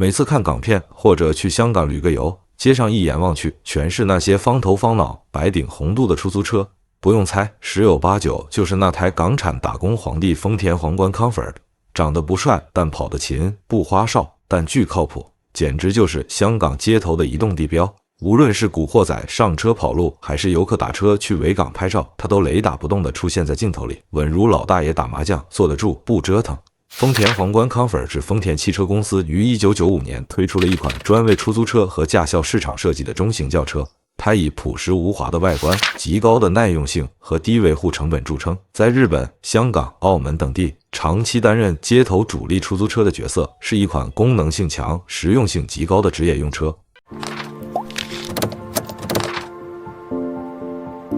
每次看港片或者去香港旅个游，街上一眼望去，全是那些方头方脑、白顶红肚的出租车，不用猜，十有八九就是那台港产打工皇帝丰田皇冠 Comfort， 长得不帅，但跑得勤，不花哨，但巨靠谱，简直就是香港街头的移动地标。无论是古惑仔上车跑路，还是游客打车去维港拍照，他都雷打不动地出现在镜头里，稳如老大爷打麻将，坐得住，不折腾。丰田皇冠 Comfort 是丰田汽车公司于1995年推出了一款专为出租车和驾校市场设计的中型轿车。它以朴实无华的外观、极高的耐用性和低维护成本著称，在日本、香港、澳门等地长期担任街头主力出租车的角色，是一款功能性强、实用性极高的职业用车。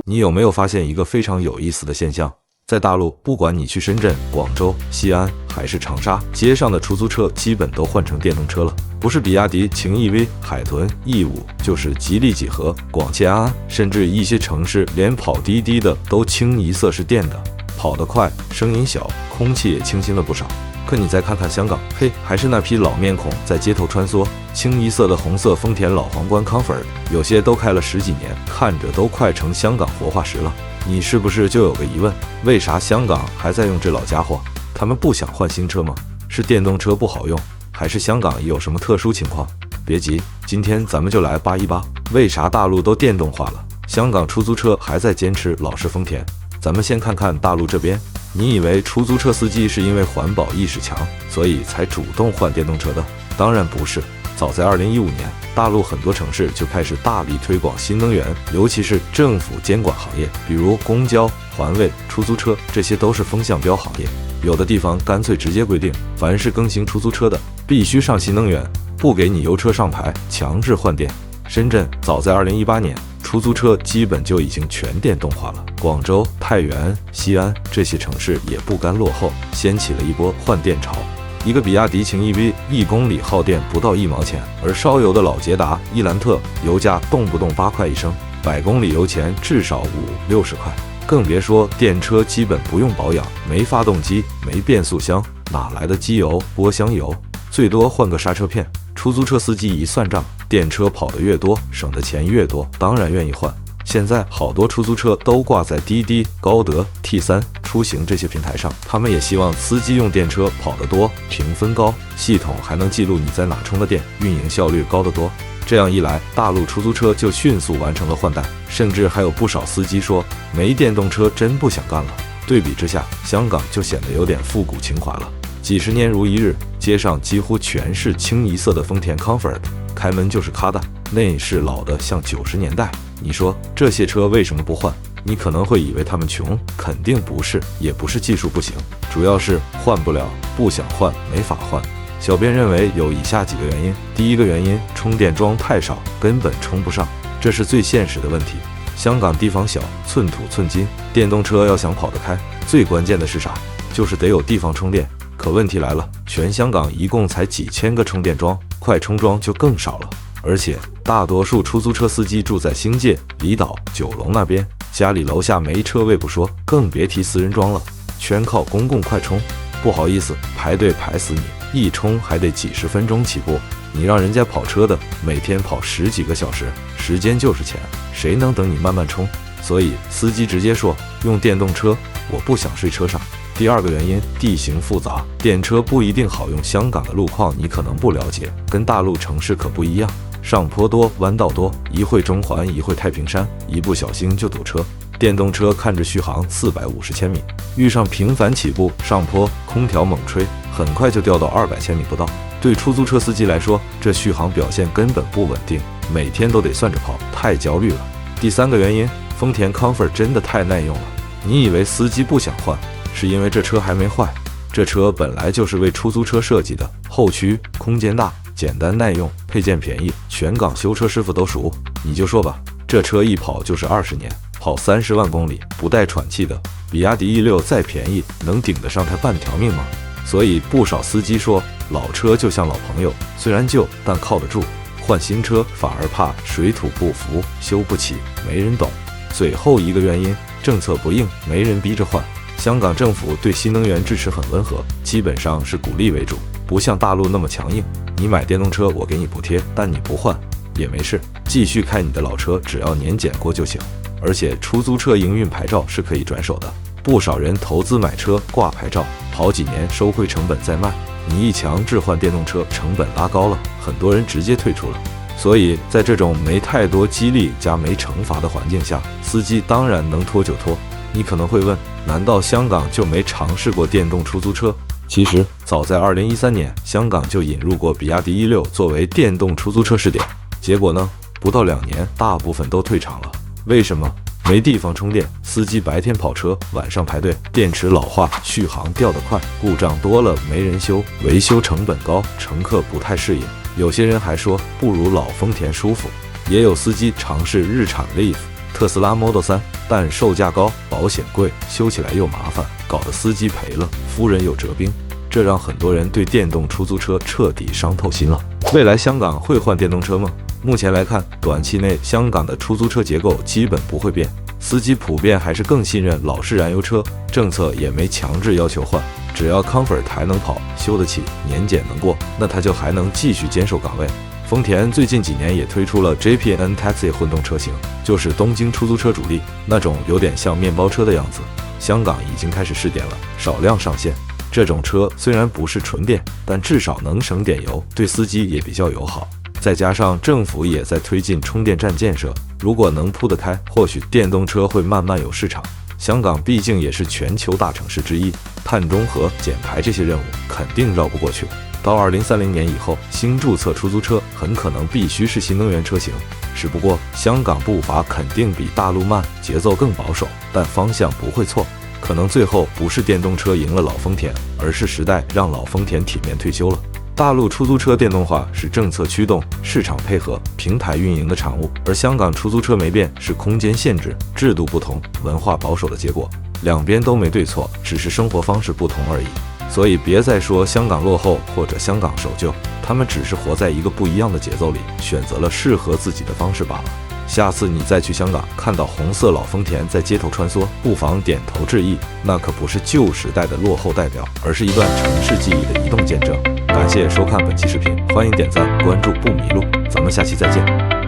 你有没有发现一个非常有意思的现象？在大陆，不管你去深圳、广州、西安还是长沙，街上的出租车基本都换成电动车了。不是比亚迪、秦 EV、海豚、E5，就是吉利几何、广汽安安，甚至一些城市连跑滴滴的都清一色是电的，跑得快，声音小，空气也清新了不少。可你再看看香港，嘿，还是那批老面孔在街头穿梭，清一色的红色丰田老皇冠 Comfort， 有些都开了10几年，看着都快成香港活化石了。你是不是就有个疑问，为啥香港还在用这老家伙？他们不想换新车吗？是电动车不好用，还是香港有什么特殊情况？别急，今天咱们就来扒一扒，为啥大陆都电动化了，香港出租车还在坚持老式丰田。咱们先看看大陆这边，你以为出租车司机是因为环保意识强，所以才主动换电动车的？当然不是。早在2015年，大陆很多城市就开始大力推广新能源，尤其是政府监管行业，比如公交、环卫、出租车，这些都是风向标行业。有的地方干脆直接规定，凡是更新出租车的，必须上新能源，不给你油车上牌，强制换电。深圳早在2018年，出租车基本就已经全电动化了。广州、太原、西安这些城市也不甘落后，掀起了一波换电潮。一个比亚迪秦 EV1公里耗电不到1毛钱，而烧油的老捷达、伊兰特油价动不动8块一升，100公里油钱至少50-60块。更别说电车基本不用保养，没发动机，没变速箱，哪来的机油、波箱油？最多换个刹车片。出租车司机一算账，电车跑得越多，省的钱越多，当然愿意换。现在好多出租车都挂在滴滴、高德、T3、出行这些平台上，他们也希望司机用电车跑得多，评分高，系统还能记录你在哪充的电，运营效率高得多。这样一来，大陆出租车就迅速完成了换代，甚至还有不少司机说没电动车真不想干了。对比之下，香港就显得有点复古情怀了。几十年如一日，街上几乎全是清一色的丰田 Comfort， 开门就是咔的，内饰老的像90年代。你说这些车为什么不换？你可能会以为他们穷，肯定不是，也不是技术不行，主要是换不了，不想换，没法换。小编认为有以下几个原因。第一个原因，充电桩太少，根本充不上，这是最现实的问题。香港地方小，寸土寸金，电动车要想跑得开，最关键的是啥？就是得有地方充电。可问题来了，全香港一共才几千个充电桩，快充桩就更少了。而且大多数出租车司机住在新界、离岛、九龙那边，家里楼下没车位不说，更别提私人桩了，全靠公共快充。不好意思，排队排死你，一充还得几十分钟起步。你让人家跑车的每天跑10几个小时，时间就是钱，谁能等你慢慢充？所以司机直接说用电动车，我不想睡车上。第二个原因，地形复杂，电车不一定好用。香港的路况你可能不了解，跟大陆城市可不一样，上坡多，弯道多，一会中环，一会太平山，一不小心就堵车。电动车看着续航450千米，遇上频繁起步、上坡，空调猛吹，很快就掉到200千米不到。对出租车司机来说，这续航表现根本不稳定，每天都得算着跑，太焦虑了。第三个原因，丰田 Comfort 真的太耐用了。你以为司机不想换，是因为这车还没坏。这车本来就是为出租车设计的，后驱，空间大，简单耐用，配件便宜，全港修车师傅都熟。你就说吧，这车一跑就是20年，跑30万公里不带喘气的，比亚迪E6再便宜，能顶得上它半条命吗？所以不少司机说，老车就像老朋友，虽然旧，但靠得住。换新车反而怕水土不服，修不起，没人懂。最后一个原因，政策不硬，没人逼着换。香港政府对新能源支持很温和，基本上是鼓励为主，不像大陆那么强硬。你买电动车我给你补贴，但你不换也没事，继续开你的老车，只要年检过就行。而且出租车营运牌照是可以转手的，不少人投资买车挂牌照，好几年收回成本再卖。你一强制换电动车，成本拉高了，很多人直接退出了。所以在这种没太多激励加没惩罚的环境下，司机当然能拖就拖。你可能会问，难道香港就没尝试过电动出租车？其实早在2013年，香港就引入过比亚迪E6作为电动出租车试点，结果呢，不到2年，大部分都退场了。为什么？没地方充电，司机白天跑车，晚上排队，电池老化，续航掉得快，故障多了没人修，维修成本高，乘客不太适应。有些人还说不如老丰田舒服。也有司机尝试日产 Leaf、特斯拉 Model 3，但售价高，保险贵，修起来又麻烦，搞得司机赔了，夫人又折兵。这让很多人对电动出租车彻底伤透心了。未来香港会换电动车吗？目前来看，短期内香港的出租车结构基本不会变，司机普遍还是更信任老式燃油车，政策也没强制要求换，只要 Comfort 还能跑，修得起，年检能过，那他就还能继续坚守岗位。丰田最近几年也推出了 JPN Taxi 混动车型，就是东京出租车主力那种有点像面包车的样子，香港已经开始试点了，少量上线。这种车虽然不是纯电，但至少能省点油，对司机也比较友好。再加上政府也在推进充电站建设，如果能铺得开，或许电动车会慢慢有市场。香港毕竟也是全球大城市之一，碳中和、减排这些任务肯定绕不过去。到2030年以后，新注册出租车很可能必须是新能源车型。只不过香港步伐肯定比大陆慢，节奏更保守，但方向不会错。可能最后不是电动车赢了老丰田，而是时代让老丰田体面退休了。大陆出租车电动化是政策驱动、市场配合、平台运营的产物，而香港出租车没变是空间限制、制度不同、文化保守的结果。两边都没对错，只是生活方式不同而已。所以别再说香港落后或者香港守旧，他们只是活在一个不一样的节奏里，选择了适合自己的方式罢了。下次你再去香港看到红色老丰田在街头穿梭，不妨点头致意，那可不是旧时代的落后代表，而是一段城市记忆的移动见证。感谢收看本期视频，欢迎点赞关注不迷路，咱们下期再见。